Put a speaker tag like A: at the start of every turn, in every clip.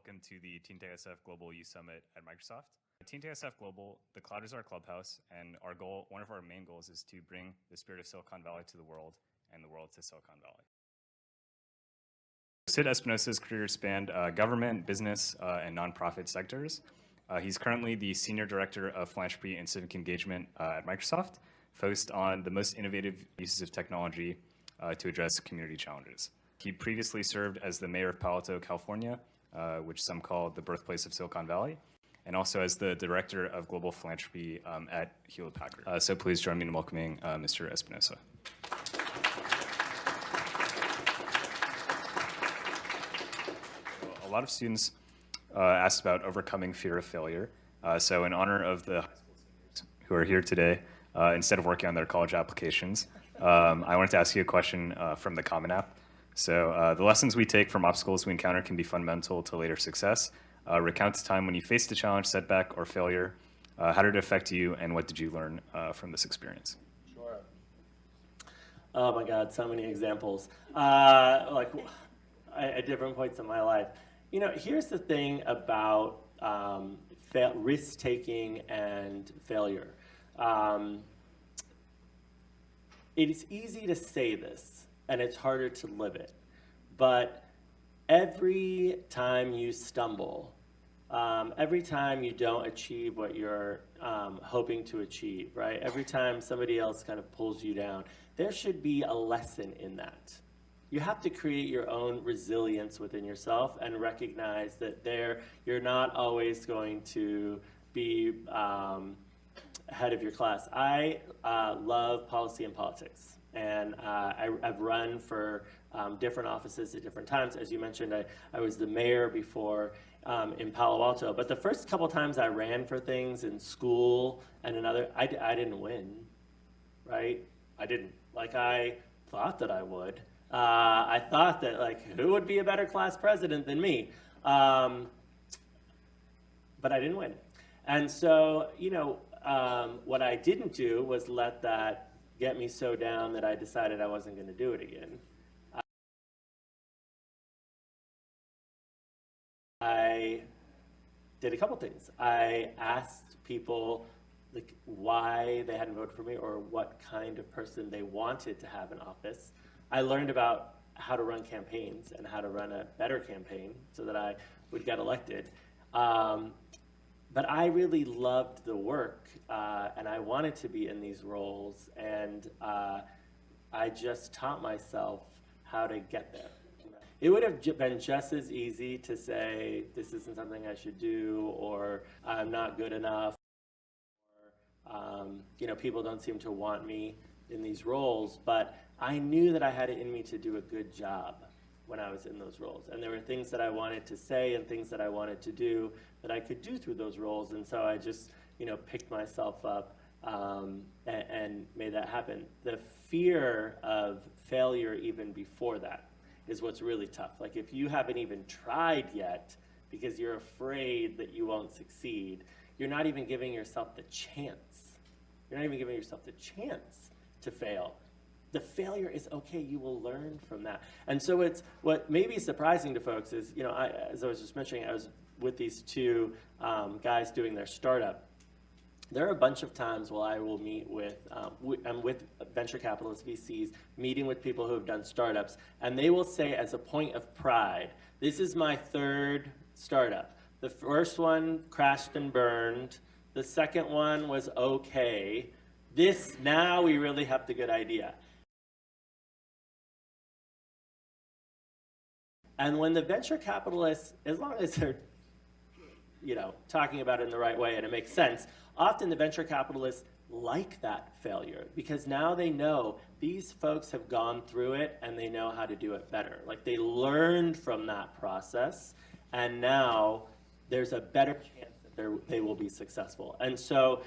A: welcome to the TeenTechSF Global Youth Summit at Microsoft. At TeenTechSF Global, the cloud is our clubhouse, and one of our main goals is to bring the spirit of Silicon Valley to the world and the world to Silicon Valley. Sid Espinosa's career spanned government, business, and nonprofit sectors. He's currently the Senior Director of Philanthropy and Civic Engagement at Microsoft, focused on the most innovative uses of technology to address community challenges. He previously served as the mayor of Palo Alto, California, which some call the birthplace of Silicon Valley, and also as the Director of Global Philanthropy at Hewlett-Packard. So please join me in welcoming Mr. Espinosa. A lot of students asked about overcoming fear of failure. So in honor of the high school seniors who are here today, instead of working on their college applications, I wanted to ask you a question from the Common App. So the lessons we take from obstacles we encounter can be fundamental to later success. Recount a time when you faced a challenge, setback, or failure. How did it affect you, and what did you learn from this experience?
B: Sure. Oh my God, so many examples. At different points in my life. You know, here's the thing about risk-taking and failure. It is easy to say this, and it's harder to live it. But every time you stumble, every time you don't achieve what you're hoping to achieve, right? Every time somebody else kind of pulls you down, there should be a lesson in that. You have to create your own resilience within yourself and recognize that you're not always going to be ahead of your class. I love policy and politics. And I've run for different offices at different times. As you mentioned, I was the mayor before in Palo Alto. But the first couple times I ran for things in school and I didn't win, right? I didn't. I thought that I would. I thought that, who would be a better class president than me? But I didn't win. And so, what I didn't do was let that get me so down that I decided I wasn't going to do it again. I did a couple things. I asked people why they hadn't voted for me or what kind of person they wanted to have in office. I learned about how to run campaigns and how to run a better campaign so that I would get elected. But I really loved the work, and I wanted to be in these roles, and I just taught myself how to get there. It would have been just as easy to say, this isn't something I should do, or I'm not good enough, or people don't seem to want me in these roles, but I knew that I had it in me to do a good job when I was in those roles. And there were things that I wanted to say and things that I wanted to do that I could do through those roles. And so I just, picked myself up and made that happen. The fear of failure even before that is what's really tough. If you haven't even tried yet because you're afraid that you won't succeed, you're not even giving yourself the chance. You're not even giving yourself the chance to fail. The failure is okay, you will learn from that. And so it's what may be surprising to folks is, as I was just mentioning, I was with these two guys doing their startup. There are a bunch of times where I will meet with, I'm with venture capitalists, VCs, meeting with people who have done startups, and they will say as a point of pride, this is my third startup. The first one crashed and burned. The second one was okay. Now we really have the good idea. And when the venture capitalists, as long as they're, talking about it in the right way and it makes sense, often the venture capitalists like that failure because now they know these folks have gone through it and they know how to do it better. They learned from that process, and now there's a better chance that they will be successful. And so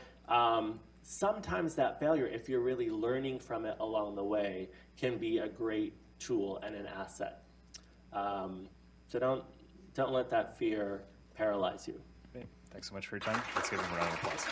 B: sometimes that failure, if you're really learning from it along the way, can be a great tool and an asset. So don't let that fear paralyze you.
A: Okay. Thanks so much for your time. Let's give them a round of applause.